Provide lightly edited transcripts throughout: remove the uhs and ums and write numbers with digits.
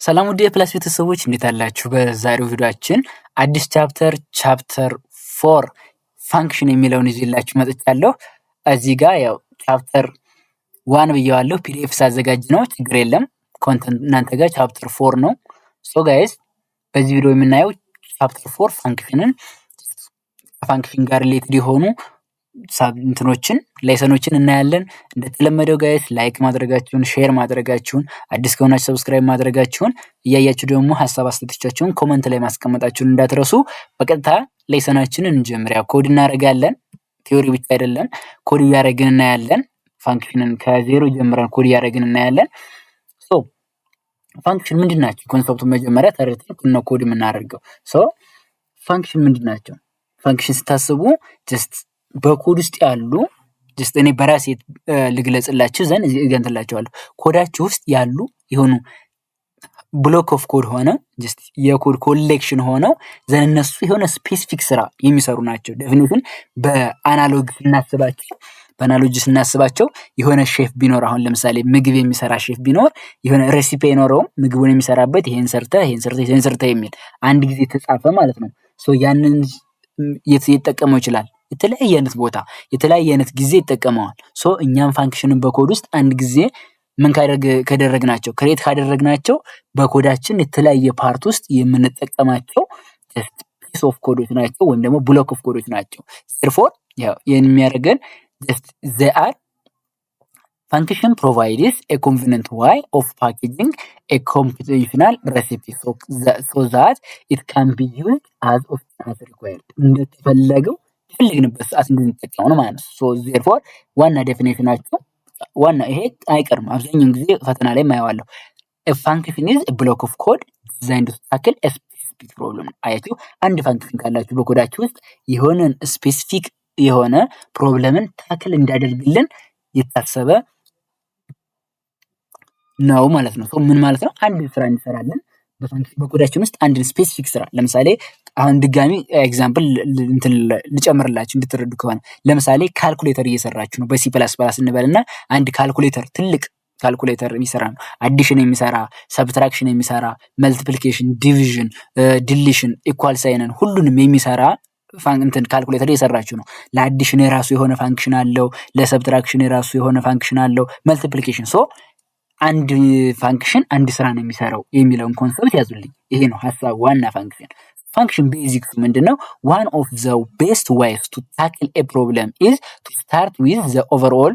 ሰላም ውድ የፕላስ ቤተሰቦች እንዴት አላችሁ? በዛሬው ቪዲዮአችን አዲስ ቻፕተር 4 ፋንክሽን የሚለውን ይዤላችሁ መጥቻለሁ። እዚህ ጋር ያው ቻፕተር 1 ብየዋለሁ። ፒዲኤፍ ሳዘጋጅ ነው፣ ችግር የለም። ኮንተንት እናንተ ጋር ቻፕተር 4 ነው። ሶ ጋይስ በዚህ ቪዲዮ የምናየው ቻፕተር 4 ፋንክሽንን ከፋንክሽን ጋር ሪሌትድ የሆኑ እንትኖችን ሌሰኖችን እናያለን። እንደተለመደው ጋይስ ላይክ ማድረጋችሁን፣ ሼር ማድረጋችሁን፣ አዲስ ከሆናችሁ ሰብስክራይብ ማድረጋችሁን እያያችሁ ደግሞ ሀሳብ አስተያየቶቻችሁን ኮመንት ላይ ማስቀመጣችሁን እንዳትረሱ። በቀጥታ ሌሰናችንን እንጀምር። ያው ኮድ እናደርጋለን፣ ቲዮሪ ብቻ አይደለም፣ ኮድ እያደረግን እናያለን። ፋንክሽንን ከዜሮ ጀምረን ኮድ እያደረግን እናያለን። ሶ ፋንክሽን ምንድን ናቸው? ኮንሰፕቱን መጀመሪያ ተረድተን ነው ኮድ የምናደርገው። ሶ ፋንክሽን ምንድን ናቸው? ፋንክሽን ስታስቡ ጀስት በኮድ ውስጥ ያሉ ጀስት እኔ በራሴ ልግለጽላችሁ ዘንድ እገንትላችኋለሁ። ኮዳችሁ ውስጥ ያሉ የሆኑ ብሎክ ኦፍ ኮድ ሆነ ጀስት የኮድ ኮሌክሽን ሆነው ዘን እነሱ የሆነ ስፔሲፊክ ስራ የሚሰሩ ናቸው። ዴፊኒሽን በአናሎጂ ስናስባቸው የሆነ ሼፍ ቢኖር፣ አሁን ለምሳሌ ምግብ የሚሰራ ሼፍ ቢኖር የሆነ ሬሲፒ አይኖረውም። ምግቡን የሚሰራበት ይሄን ሰርተ የሚል አንድ ጊዜ ተጻፈ ማለት ነው። ሶ ያንን የተጠቀመው ይችላል የተለያየ አይነት ቦታ የተለያየ አይነት ጊዜ ይጠቀመዋል። ሶ እኛም ፋንክሽንን በኮድ ውስጥ አንድ ጊዜ ምን ካደረግናቸው ክሬት ካደረግናቸው በኮዳችን የተለያየ ፓርት ውስጥ የምንጠቀማቸው ፒስ ኦፍ ኮዶች ናቸው፣ ወይም ደግሞ ብሎክ ኦፍ ኮዶች ናቸው። therefore ያው የሚያደርገን they are function provides a convenient way of packaging a computational recipe so that it can be used as often as required እንደተፈለገው ፈልግንበት ሰዓት እንድንጠቀመው ነው ማለት ነው። ሶ therefore ዋና ዴፊኒሽናቸው ዋና ይሄ አይቀርም፣ አብዛኛውን ጊዜ ፈተና ላይ ማየዋለሁ። a function is a block of code designed to tackle a specific problem። አያችሁ፣ አንድ ፋንክሽን ካላችሁ በኮዳችሁ ውስጥ የሆነን ስፔሲፊክ የሆነ ፕሮብለምን ታክል እንዳደርግልን የታሰበ ነው ማለት ነው። ሶ ምን ማለት ነው? አንድ ስራ እንሰራለን በኮዳችን ውስጥ አንድ ስፔሲፊክ ስራ። ለምሳሌ አሁን ድጋሚ ኤግዛምፕል ልጨምርላችሁ እንድትረዱ ከሆነ ለምሳሌ ካልኩሌተር እየሰራችሁ ነው በሲ ፕላስ ፕላስ እንበልና አንድ ካልኩሌተር ትልቅ ካልኩሌተር የሚሰራ ነው። አዲሽን የሚሰራ፣ ሰብትራክሽን የሚሰራ፣ መልቲፕሊኬሽን፣ ዲቪዥን፣ ዲሊሽን፣ ኢኳል ሳይንን ሁሉንም የሚሰራ ካልኩሌተር እየሰራችሁ ነው። ለአዲሽን የራሱ የሆነ ፋንክሽን አለው፣ ለሰብትራክሽን የራሱ የሆነ ፋንክሽን አለው፣ መልቲፕሊኬሽን። ሶ አንድ ፋንክሽን አንድ ስራ ነው የሚሰራው የሚለውን ኮንሰፕት ያዙልኝ። ይሄ ነው ሐሳብ ዋና ፋንክሽን። ፋንክሽን ቤዚክስ ምንድነው? one of the best ways to tackle a problem is to start with the overall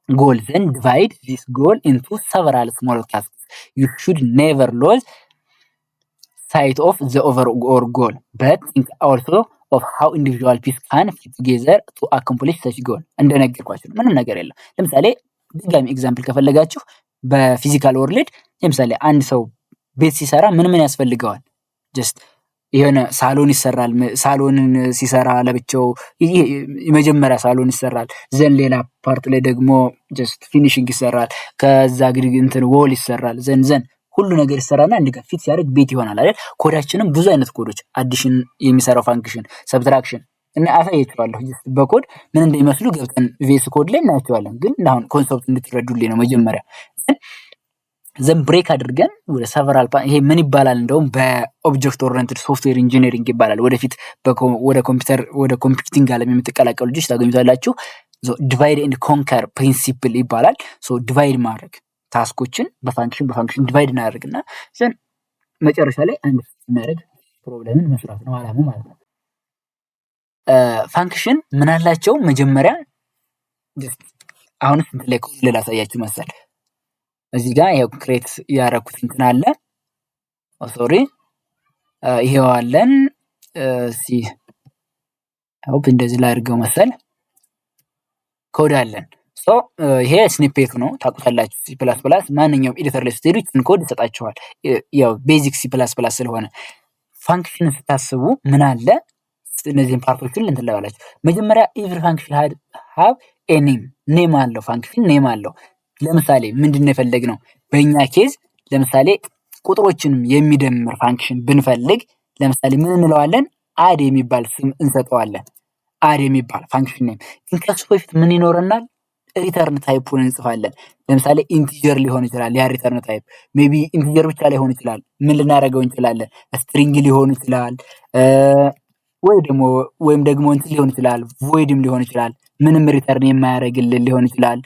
goal, then divide this goal into several small tasks. You should never lose sight of the overall goal, but think also of how individual pieces can fit together to accomplish such goal። እንደነገርኳችሁ ምንም ነገር የለም። ለምሳሌ ድጋሚ ኤግዛምፕል ከፈለጋችሁ በፊዚካል ወርልድ ለምሳሌ አንድ ሰው ቤት ሲሰራ ምን ያስፈልገዋል? ጀስት የሆነ ሳሎን ይሰራል። ሳሎንን ሲሰራ ለብቻው የመጀመሪያ ሳሎን ይሰራል። ዘን ሌላ ፓርት ላይ ደግሞ ጀስት ፊኒሺንግ ይሰራል። ከዛ እንትን ዎል ይሰራል። ዘን ሁሉ ነገር ይሰራና አንድ ጋር ፊት ሲያደርግ ቤት ይሆናል አይደል? ኮዳችንም ብዙ አይነት ኮዶች አዲሽን የሚሰራው ፋንክሽን፣ ሰብትራክሽን እና አሳያችኋለሁ በኮድ ምን እንደሚመስሉ ገብተን ቪኤስ ኮድ ላይ እናያቸዋለን። ግን አሁን ኮንሰፕት እንድትረዱልኝ ነው መጀመሪያ። ዘን ብሬክ አድርገን ወደ ሰቨራል ይሄ ምን ይባላል? እንደውም በኦብጀክት ኦሪየንትድ ሶፍትዌር ኢንጂነሪንግ ይባላል። ወደፊት ወደ ኮምፒውተር ወደ ኮምፒውቲንግ ዓለም የምትቀላቀሉ ልጆች ታገኙታላችሁ። ዲቫይድ ኤንድ ኮንከር ፕሪንሲፕል ይባላል። ሶ ዲቫይድ ማድረግ ታስኮችን በፋንክሽን ዲቫይድ እናደርግና ዘን መጨረሻ ላይ አንድ የሚያደርግ ፕሮብለምን መስራት ነው አላማው ማለት ነው። ፋንክሽን ምን አላቸው? መጀመሪያ አሁን እንትን ላይ ኮድ ላሳያችሁ መሰል። እዚህ ጋር ያው ክሬት ያደረኩት እንትን አለ። ሶሪ ይሄው አለን። ሆፕ እንደዚህ ላይ አድርገው መሰል ኮድ አለን። ሶ ይሄ ስኒፔት ነው፣ ታውቁታላችሁ። ሲ ፕላስ ፕላስ ማንኛውም ኤዲተር ላይ ስትሄዱ ይህን ኮድ ይሰጣችኋል። ያው ቤዚክ ሲ ፕላስ ፕላስ ስለሆነ ፋንክሽን ስታስቡ ምን አለ? እነዚህን ፓርቶችን ልንትላላችሁ። መጀመሪያ ኤቭሪ ፋንክሽን ሃቭ ኤ ኔም አለው። ፋንክሽን ኔም አለው። ለምሳሌ ምንድነው የፈለግነው? በእኛ ኬዝ ለምሳሌ ቁጥሮችንም የሚደምር ፋንክሽን ብንፈልግ ለምሳሌ ምን እንለዋለን? አድ የሚባል ስም እንሰጠዋለን። አድ የሚባል ፋንክሽን ኔም። ግን ከሱ በፊት ምን ይኖረናል? ሪተርን ታይፑን እንጽፋለን። ለምሳሌ ኢንቲጀር ሊሆን ይችላል ያ ሪተርን ታይፕ ሜቢ ኢንቲጀር ብቻ ላይሆን ይችላል። ምን ልናደርገው እንችላለን? ስትሪንግ ሊሆን ይችላል ወይም ደግሞ እንትን ሊሆን ይችላል ቮይድም ሊሆን ይችላል። ምንም ሪተርን የማያደርግልን ሊሆን ይችላል።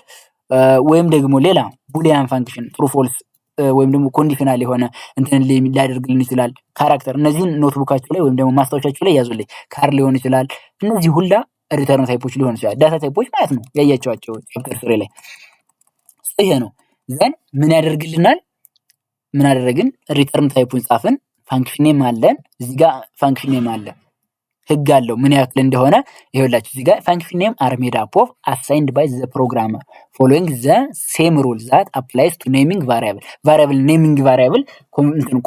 ወይም ደግሞ ሌላ ቡሊያን ፋንክሽን ትሩ ፎልስ ወይም ደግሞ ኮንዲሽናል የሆነ እንትን ሊያደርግልን ይችላል። ካራክተር እነዚህን ኖትቡካችሁ ላይ ወይም ደግሞ ማስታወሻችሁ ላይ ያዙልኝ። ካር ሊሆን ይችላል። እነዚህ ሁላ ሪተርን ታይፖች ሊሆን ይችላል። ዳታ ታይፖች ማለት ነው ያያቸዋቸው ቻፕተር 3 ላይ ይሄ ነው። ዘን ምን ያደርግልናል? ምን አደረግን? ሪተርን ታይፑን ጻፍን። ፋንክሽን ኔም አለን። እዚህ ጋር ፋንክሽን ኔም አለ። ህግ አለው ምን ያክል እንደሆነ ይኸውላችሁ። እዚህ ጋር ፋንክሽን ኔም አር ሜድ አፕ ኦፍ አሳይንድ ባይ ዘ ፕሮግራመር ፎሎዊንግ ዘ ሴም ሩል ዛት አፕላይስ ቱ ኔሚንግ ቫሪያብል። ቫሪያብል ኔሚንግ ቫሪያብል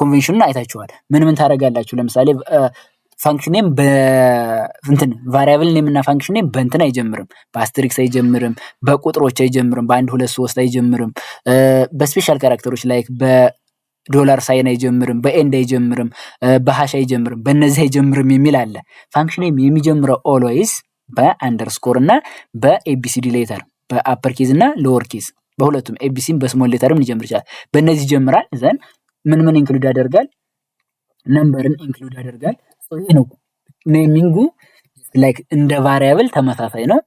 ኮንቬንሽኑን አይታችኋል። ምን ታደርጋላችሁ? ለምሳሌ ፋንክሽን ኔም በእንትን ቫሪያብል ኔም እና ፋንክሽን ኔም በእንትን አይጀምርም፣ በአስትሪክስ አይጀምርም፣ በቁጥሮች አይጀምርም፣ በ1 2 3 አይጀምርም፣ በስፔሻል ካራክተሮች ላይክ በዶላር ሳይን አይጀምርም፣ በኤንድ አይጀምርም፣ በሃሽ አይጀምርም፣ በእነዚህ አይጀምርም የሚል አለ። ፋንክሽን ኔም የሚጀምረው ኦልዌይስ በአንደርስኮር እና በኤቢሲዲ ሌተር በአፐር ኬዝ እና ሎወር ኬዝ በሁለቱም ኤቢሲም በስሞል ሌተርም ሊጀምር ይችላል። በእነዚህ ይጀምራል። ዘን ምን ኢንክሉድ ያደርጋል? ነምበርን ኢንክሉድ ያደርጋል። ይሄ ነው ኔሚንጉ። ላይክ እንደ ቫሪያብል ተመሳሳይ ነው።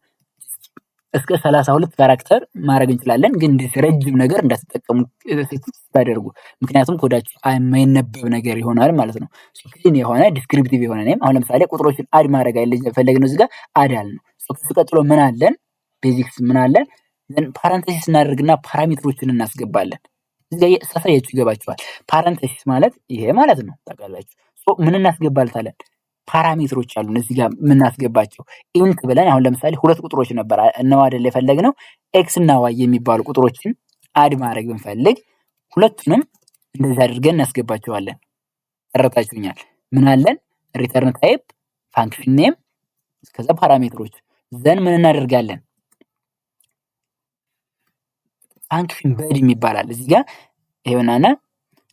እስከ 32 ካራክተር ማድረግ እንችላለን። ግን ረጅም ነገር እንዳትጠቀሙ ታደርጉ፣ ምክንያቱም ኮዳችሁ የማይነበብ ነገር ይሆናል ማለት ነው። ክሊን የሆነ ዲስክሪፕቲቭ የሆነ ኔም። አሁን ለምሳሌ ቁጥሮችን አድ ማድረግ ፈለግነው እዚህ ጋር አድ አለ ነው። ቀጥሎ ምን አለን? ቤዚክስ ምን አለን? ፓራንቴሲስ እናደርግና ፓራሜትሮችን እናስገባለን። እዚህ ጋር ሳሳያችሁ ይገባችኋል። ፓራንቴሲስ ማለት ይሄ ማለት ነው ታውቃላችሁ። ምን እናስገባለታለን? ፓራሜትሮች አሉ እዚህ ጋር የምናስገባቸው ኢንት ብለን አሁን ለምሳሌ ሁለት ቁጥሮች ነበር ነው አይደል የፈለግነው ኤክስ እና ዋይ የሚባሉ ቁጥሮችን አድ ማድረግ ብንፈልግ ሁለቱንም እንደዚህ አድርገን እናስገባቸዋለን። ተረታችሁኛል? ምን አለን? ሪተርን ታይፕ፣ ፋንክሽን ኔም፣ ከዛ ፓራሜትሮች። ዘን ምን እናደርጋለን? ፋንክሽን በድም ይባላል። እዚህ ጋር ይሄውናና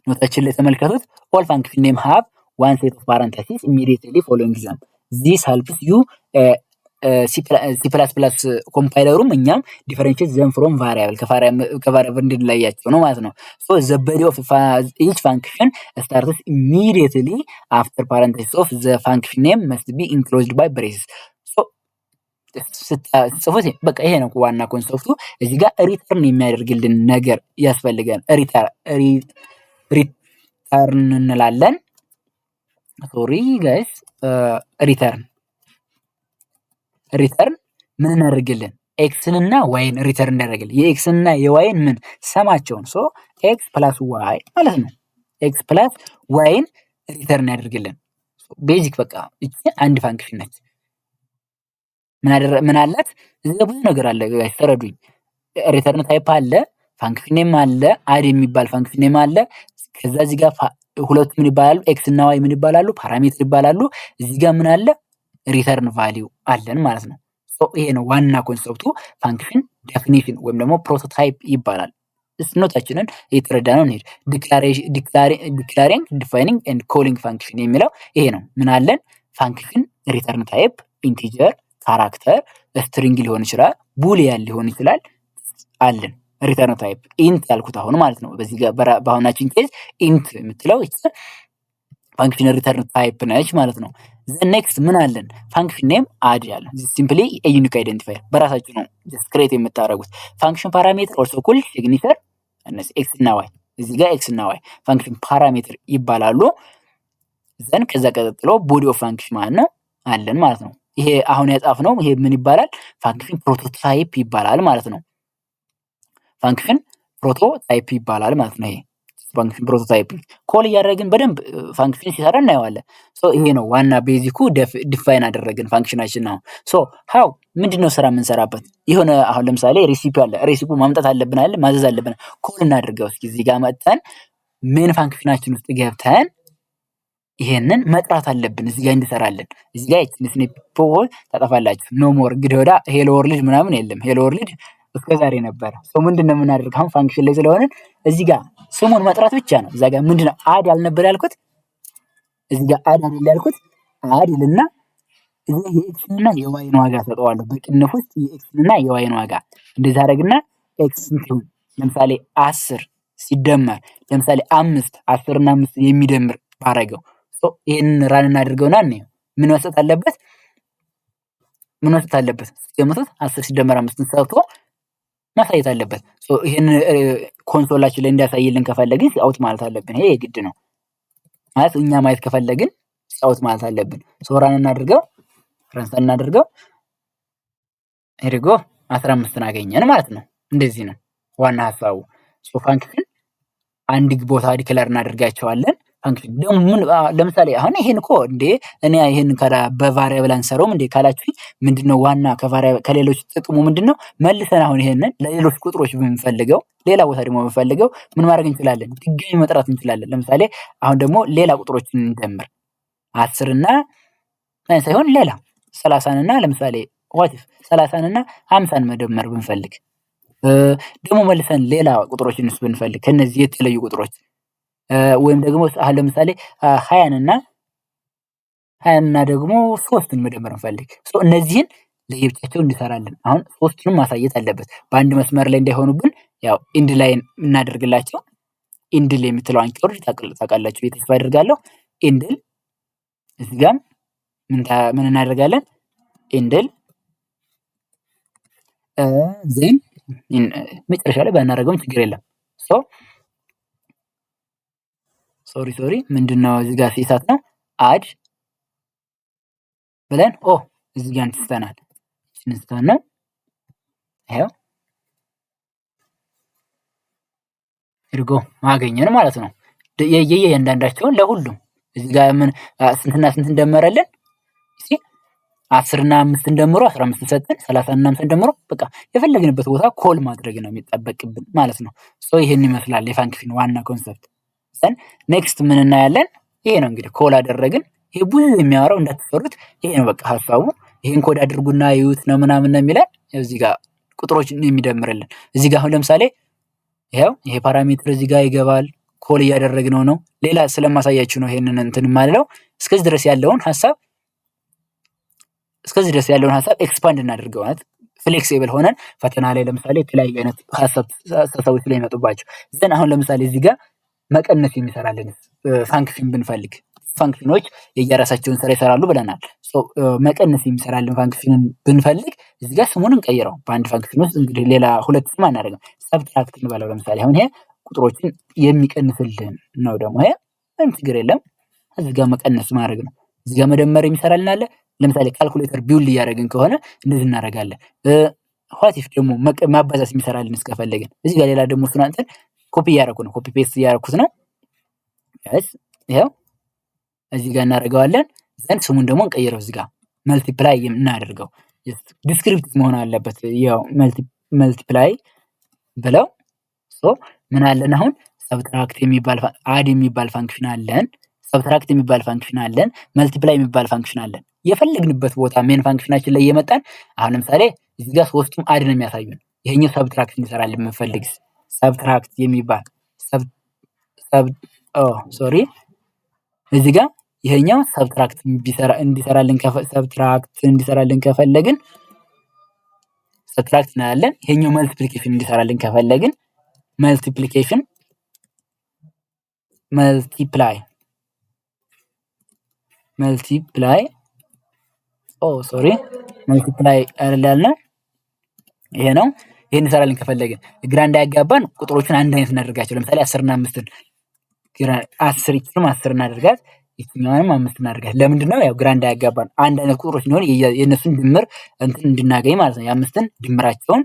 ኖታችን ላይ ተመልከቱት። ኦል ፋንክሽን ኔም ሃቭ one set of parentheses immediately following them. This helps you C++ ኮምፓይለሩም እኛም differentiate them from variable ከቫሪያብል እንድንለያቸው ነው ማለት ነው። So the body of each function starts immediately after parentheses of the function name must be enclosed by braces. So ጽፎት በቃ ይሄ ነው ዋና ኮንሰፕቱ። እዚህ ጋር ሪተርን የሚያደርግልን ነገር ያስፈልጋል። ሪተርን እንላለን። ሶሪ ጋይስ ሪተርን ምን እናደርግልን? ኤክስን እና ዋይን ሪተርን እንዳደርግልን የኤክስን እና የዋይን ምን ሰማቸውን ሶ ኤክስ ፕላስ ዋይ ማለት ነው። ኤክስ ፕላስ ዋይን ሪተርን ያደርግልን። ቤዚክ በቃ እቺ አንድ ፋንክሽን ነች። ምን አላት? እዚህ ብዙ ነገር አለ ጋይስ ተረዱኝ። ሪተርን ታይፕ አለ፣ ፋንክሽን ኔም አለ፣ አድ የሚባል ፋንክሽን ኔም አለ። ከዛ እዚህ ጋር ሁለቱ ምን ይባላሉ? ኤክስ እና ዋይ ምን ይባላሉ? ፓራሜትር ይባላሉ። እዚህ ጋር ምን አለ? ሪተርን ቫልዩ አለን ማለት ነው። ይሄ ነው ዋና ኮንሰፕቱ። ፋንክሽን ዴፊኒሽን ወይም ደግሞ ፕሮቶታይፕ ይባላል። ኖታችንን እየተረዳነው እንሄድ። ዲክላሪንግ ዲፋይኒንግ ኤንድ ኮሊንግ ፋንክሽን የሚለው ይሄ ነው። ምን አለን? ፋንክሽን ሪተርን ታይፕ ኢንቲጀር፣ ካራክተር፣ ስትሪንግ ሊሆን ይችላል፣ ቡሊያን ሊሆን ይችላል አለን። ሪተርን ታይፕ ኢንት ያልኩት አሁን ማለት ነው። በዚህ ጋር በአሁናችን ኬዝ ኢንት የምትለው ፋንክሽን ሪተርን ታይፕ ነች ማለት ነው። ኔክስት ምን አለን? ፋንክሽን ኔም አድ ያለ ሲምፕሊ ዩኒክ አይደንቲፋየር በራሳችሁ ነው ክሬት የምታደርጉት። ፋንክሽን ፓራሜትር ኦልሶ ኮል ሲግኒቸር እነዚህ ኤክስ እና ዋይ እዚህ ጋር ኤክስ እና ዋይ ፋንክሽን ፓራሜትር ይባላሉ። ዘን ከዛ ቀጥሎ ቦዲ ኦፍ ፋንክሽን ማለት ነው አለን ማለት ነው። ይሄ አሁን ያጻፍነው ይሄ ምን ይባላል? ፋንክሽን ፕሮቶታይፕ ይባላል ማለት ነው። ፋንክሽን ፕሮቶታይፕ ይባላል ማለት ነው። ይሄ ፋንክሽን ፕሮቶታይፕ ኮል እያደረግን በደንብ ፋንክሽን ሲሰራ እናየዋለን። ይሄ ነው ዋና ቤዚኩ። ዲፋይን አደረግን ፋንክሽናችን ነው። ሃው ምንድነው ስራ የምንሰራበት? የሆነ አሁን ለምሳሌ ሬሲፒ አለ። ሬሲፒ ማምጣት አለብን አይደል? ማዘዝ አለብን። ኮል እናድርገው እስኪ እዚህ ጋር መጥተን ሜን ፋንክሽናችን ውስጥ ገብተን ይሄንን መጥራት አለብን እዚህ ጋር እንድሰራለን። እዚህ ጋር ስኒፕ ታጠፋላችሁ። ኖ ሞር እንግዲህ ወዳ ሄሎ ወርልድ ምናምን የለም። ሄሎ ወርልድ እስከዛሬ ነበር። ምንድነው የምናደርገው? አሁን ፋንክሽን ላይ ስለሆነ እዚህ ጋር ስሙን መጥራት ብቻ ነው። እዛ ጋር ምንድነው አድ ያልነበር ያልኩት? እዚህ ጋር አድ አይደል ያልኩት? አድ ይልና እዚህ የኤክስንና የዋይን ዋጋ ሰጠዋለሁ። በቅንፍ ውስጥ የኤክስንና የዋይን ዋጋ እንደዚህ አደረግና ኤክስ ስንት ይሁን? ለምሳሌ 10 ሲደመር ለምሳሌ 5 10 እና 5 የሚደምር ባረገው ይሄንን ራን እናድርገውና እንየው። ምን መስጠት አለበት? ምን መስጠት አለበት? ሲገምቱት 10 ሲደመር 5 ሰርቶ ማሳየት አለበት። ይሄን ኮንሶላችን ላይ እንዲያሳይልን ከፈለግን ሲአውት ማለት አለብን። ይሄ የግድ ነው ማለት እኛ ማየት ከፈለግን ሲአውት ማለት አለብን። ራን እናድርገው። ራን እናድርገው። ሄሪጎ 15ን አገኘን ማለት ነው። እንደዚህ ነው ዋና ሐሳቡ። ፋንክሽን አንድ ቦታ ዲክለር እናደርጋቸዋለን። ፋንክሽን ደግሞ ምን ለምሳሌ አሁን ይሄን እኮ እንዴ እኔ ይሄን በቫሪያብል አንሰራውም እንዴ ካላችሁ ምንድነው ዋና ከቫሪያብል ከሌሎች ጥቅሙ ምንድነው? መልሰን አሁን ይሄንን ለሌሎች ቁጥሮች ብንፈልገው ሌላ ቦታ ደግሞ ብንፈልገው ምን ማድረግ እንችላለን? ድጋሚ መጥራት እንችላለን። ለምሳሌ አሁን ደግሞ ሌላ ቁጥሮችን እንደምር 10 እና ሳይሆን ሌላ 30 እና ለምሳሌ ዋት 30 እና 50ን መደመር ብንፈልግ ደግሞ መልሰን ሌላ ቁጥሮችን ብንፈልግ ከነዚህ የተለዩ ቁጥሮች ወይም ደግሞ አሁን ለምሳሌ 20 እና ደግሞ 3ን መደመር እንፈልግ። እነዚህን ለየብቻቸው እንሰራለን። አሁን 3ንም ማሳየት አለበት በአንድ መስመር ላይ እንዳይሆኑብን ያው ኢንድ ላይን እናደርግላቸው። ኢንድል የምትለዋን ኪወርድ ታውቃላችሁ ተስፋ አደርጋለሁ። ኢንድል እዚህ ጋር ምን እናደርጋለን? ኢንድል ዜን መጨረሻ ላይ ባናደርገውም ችግር የለም። ሶሪ ምንድነው እዚህ ጋር ሲሳት ነው አድ ብለን እዚህ ጋር እንስተናል ነው ይሄው እርጎ ማገኘን ማለት ነው። የእያንዳንዳቸውን ለሁሉም እዚህ ጋር ምን ስንትና ስንት እንደመረልን እሺ 10 እና 5 እንደምሮ 15 ሰጠን 30 እና 5 እንደምሮ በቃ የፈለግንበት ቦታ ኮል ማድረግ ነው የሚጠበቅብን ማለት ነው። ይሄን ይመስላል የፋንክሽን ዋና ኮንሰፕት። ኔክስት ምን እናያለን? ይሄ ነው እንግዲህ ኮል አደረግን። ይሄ ብዙ የሚያወራው እንዳትፈሩት ይሄ ነው በቃ ሐሳቡ። ይሄን ኮድ አድርጉና ይዩት ነው ምናምን ነው የሚለን። እዚህ ጋር ቁጥሮችን የሚደምርልን እዚህ ጋር አሁን ለምሳሌ ይሄ ፓራሜትር እዚህ ጋር ይገባል። ኮል እያደረግነው ነው። ሌላ ስለማሳያችሁ ነው ይሄንን እንትን ማለት እስከዚህ ድረስ ያለውን ሐሳብ ኤክስፓንድ እናደርገው ማለት ፍሌክሲብል ሆነን ፈተና ላይ ለምሳሌ የተለያዩ አይነት ሐሳቦች ላይ ይመጡባቸው ዘን አሁን ለምሳሌ እዚህ ጋር መቀነስ የሚሰራልን ፋንክሽን ብንፈልግ ፋንክሽኖች የየራሳቸውን ስራ ይሰራሉ ብለናል። መቀነስ የሚሰራልን ፋንክሽንን ብንፈልግ እዚህ ጋር ስሙን እንቀይረው። በአንድ ፋንክሽን ውስጥ እንግዲህ ሌላ ሁለት ስም አናደርግም። ሰብትራክት እንበለው። ለምሳሌ አሁን ይሄ ቁጥሮችን የሚቀንስልን ነው። ደግሞ ይሄ ምንም ችግር የለም። እዚህ ጋር መቀነስ ማድረግ ነው። እዚህ ጋር መደመር የሚሰራልን አለ። ለምሳሌ ካልኩሌተር ቢውል እያደረግን ከሆነ እንደዚህ እናደርጋለን። ኋቲፍ ደግሞ ማባዛት የሚሰራልን እስከፈለግን እዚህ ጋር ሌላ ደግሞ እሱን አንተን ኮፒ እያደረኩ ነው። ኮፒ ፔስት እያደረኩት ነው። ይሄው እዚህ ጋር እናደርገዋለን። ዘንድ ስሙን ደግሞ እንቀይረው። እዚህ ጋር መልቲፕላይ እናደርገው። ዲስክሪፕቲቭ መሆን አለበት። ያው መልቲፕላይ ብለው ምን አለን አሁን ሰብትራክት የሚባል አድ የሚባል ፋንክሽን አለን። ሰብትራክት የሚባል ፋንክሽን አለን። መልቲፕላይ የሚባል ፋንክሽን አለን። የፈለግንበት ቦታ ሜን ፋንክሽናችን ላይ እየመጣን አሁን ለምሳሌ እዚህ ጋር ሶስቱም አድ ነው የሚያሳዩን። ይሄኛው ሰብትራክት እንሰራለን የምንፈልግ ሰብትራክት የሚባል እዚህ ጋር ይሄኛው ሰብትራክት እንዲሰራልን ከፈለግን ሰብትራክት እናያለን። ይሄኛው መልቲፕሊኬሽን እንዲሰራልን ከፈለግን መልቲፕላይ መልቲፕላይ አይደለም ይሄ ነው። ይሄን እንሰራለን ከፈለግን ግራ እንዳያጋባን ቁጥሮችን አንድ አይነት እናደርጋቸው። ለምሳሌ 10 እና 5ን 10 እናደርጋት፣ ይችኛዋንም 5 እናደርጋት። ለምንድን ነው? ያው ግራ እንዳያጋባን አንድ አይነት ቁጥሮች ሊሆን የእነሱን ድምር እንትን እንድናገኝ ማለት ነው። የአምስትን ድምራቸውን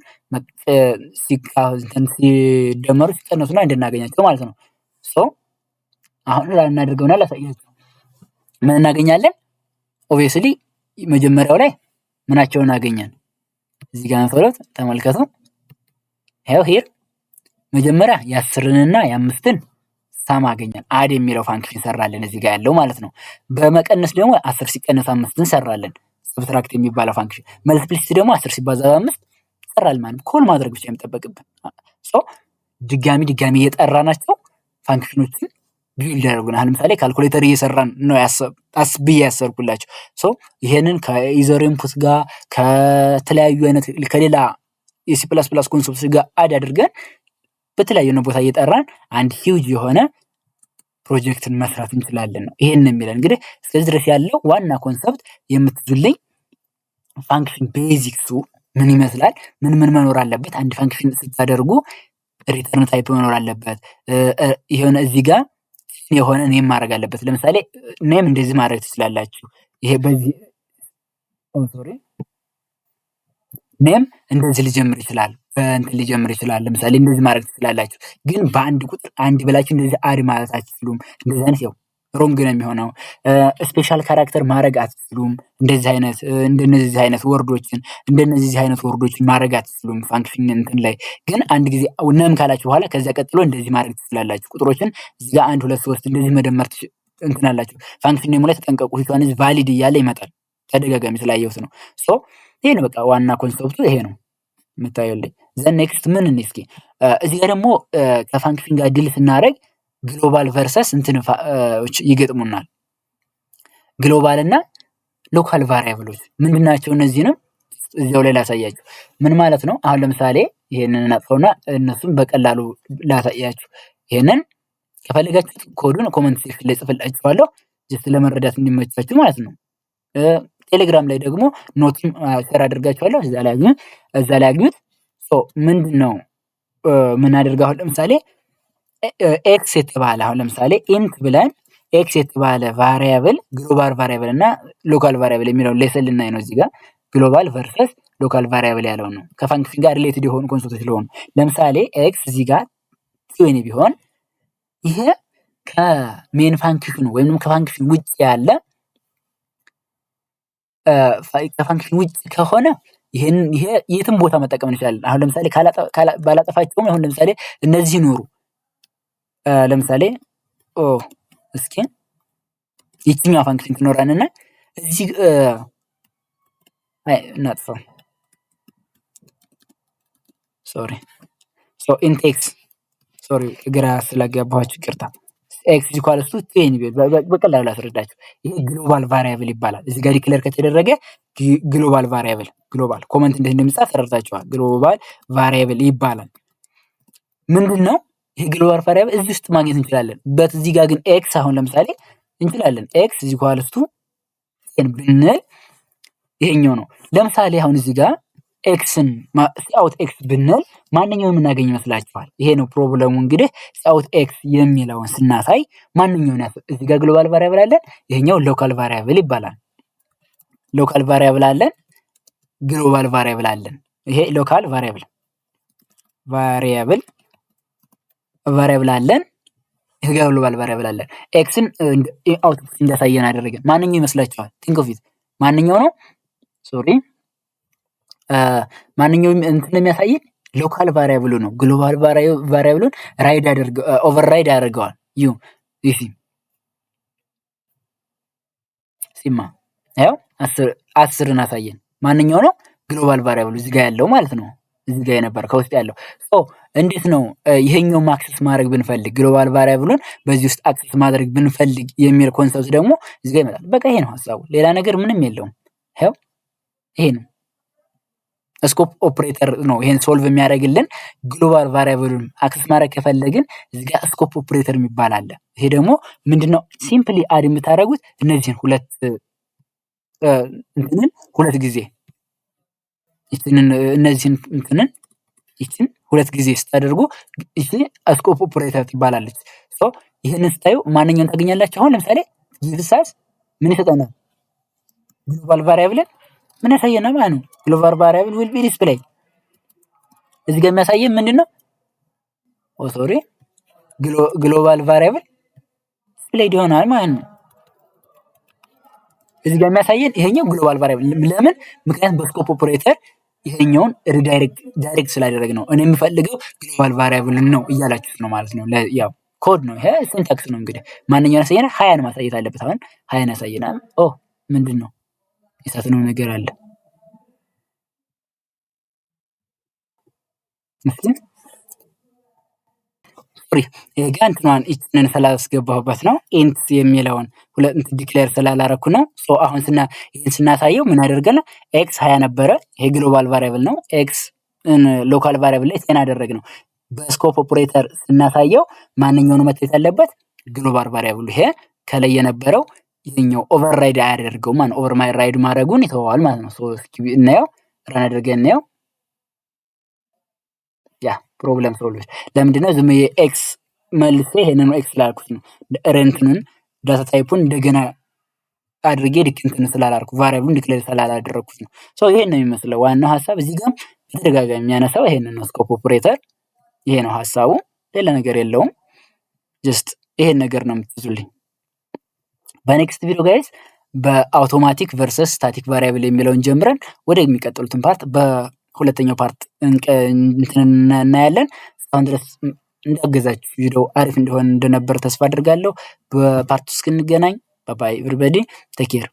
ሲደመሩ ሲቀነሱና እንድናገኛቸው ማለት ነው። አሁን እናደርገውና ላሳያችሁ። ምን እናገኛለን? ኦብቪየስሊ መጀመሪያው ላይ ምናቸውን አገኘን? እዚህ ጋር መፈረት ተመልከቱ። ይሄው ሂር መጀመሪያ የ10ንና የ5ን ሳም አገኘን። አድ የሚለው ፋንክሽን ሰራለን እዚህ ጋር ያለው ማለት ነው። በመቀነስ ደግሞ 10 ሲቀነስ 5ን ሰራለን ሰብትራክት የሚባለው ፋንክሽን። መልቲፕሊሲቲ ደግሞ 10 ሲባዛ በ5 ሰራለን ማለት ኮል ማድረግ ብቻ የሚጠበቅብን። ድጋሚ እየጠራናቸው ፋንክሽኖችን ቢውልድ ያደርጉናል። ለምሳሌ ካልኩሌተር እየሰራን ነው ብዬ ያሰብኩላችሁ። ሶ ይሄንን ከኢዘር ኢንፑት ጋር ከተለያዩ አይነት ከሌላ የሲ ፕላስ ፕላስ ኮንሰፕቶች ጋር አድ አድርገን በተለያዩ ቦታ እየጠራን አንድ ሂውጅ የሆነ ፕሮጀክትን መስራት እንችላለን ነው ይሄን የሚለን። እንግዲህ እስከዚህ ድረስ ያለው ዋና ኮንሰፕት የምትዙልኝ ፋንክሽን ቤዚክሱ ምን ይመስላል፣ ምን መኖር አለበት፣ አንድ ፋንክሽን ስታደርጉ ሪተርን ታይፕ መኖር አለበት፣ የሆነ እዚህ ጋር የሆነ ኔም ማድረግ አለበት። ለምሳሌ ኔም እንደዚህ ማድረግ ትችላላችሁ። ይሄ በዚህ ሶሪ ኔም እንደዚህ ሊጀምር ይችላል፣ በእንትን ሊጀምር ይችላል። ለምሳሌ እንደዚህ ማድረግ ትችላላችሁ። ግን በአንድ ቁጥር አንድ ብላችሁ እንደዚህ አድ ማለት አትችሉም። እንደዚህ አይነት ያው ሮንግ ነው የሚሆነው። ስፔሻል ካራክተር ማድረግ አትችሉም። እንደነዚህ አይነት ወርዶችን ማድረግ አትችሉም ፋንክሽን እንትን ላይ። ግን አንድ ጊዜ ነም ካላችሁ በኋላ ከዚያ ቀጥሎ እንደዚህ ማድረግ ትችላላችሁ። ቁጥሮችን እዚህ ጋር 1 2 3 እንደዚህ መደመር እንትን አላችሁ። ፋንክሽን ኔሙ ላይ ተጠንቀቁ። ሂቷን ቫሊድ እያለ ይመጣል። ተደጋጋሚ ስላየሁት ነው። ሶ ይሄ ነው በቃ ዋና ኮንሰፕቱ ይሄ ነው የምታዩልኝ። ዘን ኔክስት ምን እስኪ እዚህ ጋር ደግሞ ከፋንክሽን ጋር ዲል ስናደርግ ግሎባል ቨርሰስ እንትን ይገጥሙናል። ግሎባል እና ሎካል ቫሪያብሎች ምንድናቸው? እነዚህንም እዚያው ላይ ላሳያችሁ። ምን ማለት ነው? አሁን ለምሳሌ ይሄንን እናጥፈውና እነሱም በቀላሉ ላሳያችሁ። ይሄንን ከፈለጋችሁ ኮዱን ኮመንት ሴክሽን ላይ ጽፍላችኋለሁ ጀስት ለመረዳት እንዲመቻችሁ ማለት ነው። ቴሌግራም ላይ ደግሞ ኖትም ሼር አድርጋችኋለሁ እዛ ላይ አግኙት። ሶ ምንድነው ምን አድርጋ አሁን ለምሳሌ ኤክስ የተባለ አሁን ለምሳሌ ኢንት ብለን ኤክስ የተባለ ቫሪያብል ግሎባል ቫሪያብል እና ሎካል ቫሪያብል የሚለው ሌሰን ልናይ ነው። እዚህ ጋር ግሎባል ቨርሰስ ሎካል ቫሪያብል ያለው ነው ከፋንክሽን ጋር ሪሌትድ የሆኑ ኮንሰፕቶች ስለሆኑ። ለምሳሌ ኤክስ እዚህ ጋር ሲሆን ቢሆን ይሄ ከሜን ፋንክሽኑ ወይም ከፋንክሽን ውጭ ያለ ከፋንክሽን ውጭ ከሆነ ይሄ የትም ቦታ መጠቀም እንችላለን። አሁን ለምሳሌ ባላጠፋቸውም አሁን ለምሳሌ እነዚህ ኑሩ ለምሳሌ እስኪ ይችኛው ፋንክሽን ትኖራንና እዚህ እናጥፋው። ሶሪ ኢንት ኤክስ ሶሪ ግራ ስላጋባኋችሁ ይቅርታ። ኤክስ ኢኳልስ ቱ 10 በቀላሉ ላስረዳችሁ። ይሄ ግሎባል ቫሪያብል ይባላል። እዚህ ጋር ዲክሌር ከተደረገ ግሎባል ቫሪያብል ግሎባል ኮመንት እንዴት እንደሚጻፍ ተረድታችኋል። ግሎባል ቫሪያብል ይባላል። ምንድነው ይሄ ግሎባል ቫሪያብል እዚህ ውስጥ ማግኘት እንችላለን። እዚህ ጋር ግን ኤክስ አሁን ለምሳሌ እንችላለን ኤክስ ኢኳልስ ቱ 10 ብንል ይሄኛው ነው። ለምሳሌ አሁን እዚህ ጋር ኤክስን ሲአውት ኤክስ ብንል ማንኛውን የምናገኝ ይመስላችኋል? ይሄ ነው ፕሮብለሙ። እንግዲህ ሲአውት ኤክስ የሚለውን ስናሳይ ማንኛውን እዚህ ጋር ግሎባል ቫሪያብል አለን፣ ይሄኛው ሎካል ቫሪያብል ይባላል። ሎካል ቫሪያብል አለን፣ ግሎባል ቫሪያብል አለን። ይሄ ሎካል ቫሪያብል አለን፣ ይሄ ግሎባል ቫሪያብል አለን። ኤክስን አውትፑት እንዳሳየን አደረገን። ማንኛው ይመስላችኋል? ቲንክ ኦፍ ኢት ማንኛው ነው? ሶሪ ማንኛውም እንትን የሚያሳየን ሎካል ቫሪያብሉ ነው። ግሎባል ቫሪያብሉን ኦቨርራይድ ያደርገዋል። ሲማ ያው 10ን አሳየን። ማንኛው ነው? ግሎባል ቫሪያብሉ እዚህ ጋር ያለው ማለት ነው። እዚህ ጋር የነበረ ከውስጥ ያለው እንዴት ነው ይሄኛው አክሰስ ማድረግ ብንፈልግ ግሎባል ቫሪያብሉን በዚህ ውስጥ አክሰስ ማድረግ ብንፈልግ የሚል ኮንሰፕት ደግሞ እዚህ ጋር ይመጣል። በቃ ይሄ ነው ሐሳቡ፣ ሌላ ነገር ምንም የለውም። ይሄ ነው ስኮፕ ኦፕሬተር ነው ይሄን ሶልቭ የሚያደርግልን። ግሎባል ቫሪያብሉን አክሰስ ማድረግ ከፈለግን እዚህ ጋር ስኮፕ ኦፕሬተር የሚባል አለ። ይሄ ደግሞ ምንድነው ሲምፕሊ አድ የምታደርጉት እነዚህን ሁለት ጊዜ ይችን ሁለት ጊዜ ስታደርጉ እሺ ስኮፕ ኦፕሬተር ትባላለች። ይሄንን ስታዩ ማንኛውን ታገኛላችሁ። አሁን ለምሳሌ ጊቭሳስ ምን ይሰጠናል? ግሎባል ቫሪያብልን ምን ያሳየናል ማለት ነው? ግሎባል ቫሪያብል ዊል ቢ ዲስፕሌይ እዚህ ጋር የሚያሳየን ምንድነው? ሶሪ ግሎባል ቫሪያብል ዲስፕሌይድ ይሆናል ማለት ነው። እዚህ ጋር የሚያሳየን ይሄኛው ግሎባል ቫሪያብል ለምን? ምክንያቱም በስኮፕ ኦፕሬተር ይሄኛውን ዳይሬክት ስላደረግ ነው። እኔ የምፈልገው ግሎባል ቫሪያብል ነው እያላችሁት ነው ማለት ነው። ያው ኮድ ነው ይሄ ሲንታክስ ነው። እንግዲህ ማንኛውን ያሳየናል? 20 ማሳየት አለበት። አሁን 20 ያሳየናል። ምንድነው የሳትነው ነገር አለ። ሶሪ ይሄ ጋር እንትኗን ኢችን ስላስገባሁበት ነው። ኢንት የሚለውን ዲክሌር ስላላረኩ ነው። አሁን ይህን ስናሳየው ምን አደርገን ኤክስ 20 ነበረ። ይሄ ግሎባል ቫሪያብል ነው። ኤክስ ሎካል ቫሪያብል ላይ 10 አደረግ ነው። በስኮፕ ኦፕሬተር ስናሳየው ማንኛውን መታየት ያለበት ግሎባል ቫሪያብሉ ይሄ ከላይ የነበረው ይሄኛው ኦቨርራይድ አያደርገው ማለት ኦቨርራይድ ማድረጉን ይተዋል ማለት ነው። እስኪ እናየው፣ ረን አድርገን እናየው። ያ ፕሮብለም ሶልቭ። ለምንድነው ዝም ኤክስ መልሴ ይሄንን ኤክስ ስላልኩት ነው። ረንትኑን ዳታ ታይፑን እንደገና አድርጌ ዲክንትን ስላላልኩ ቫሪያብሉን ዲክሌር ስላላደረኩት ነው። ይሄን ነው የሚመስለው ዋናው ሐሳብ። እዚህ ጋር በተደጋጋሚ የሚያነሳው ይሄንን ነው። ስኮፕ ኦፕሬተር ይሄ ነው ሐሳቡ፣ ሌላ ነገር የለውም። ጀስት ይሄን ነገር ነው የምትይዙልኝ። በኔክስት ቪዲዮ ጋይስ በአውቶማቲክ ቨርሰስ ስታቲክ ቫሪያብል የሚለውን ጀምረን ወደ የሚቀጥሉትን ፓርት በሁለተኛው ፓርት እናያለን። እስካሁን ድረስ እንዳገዛችሁ ቪዲዮ አሪፍ እንደሆነ እንደነበር ተስፋ አድርጋለሁ። በፓርት ውስጥ እስክንገናኝ ባይ ኤቭሪባዲ ቴክ ኬር።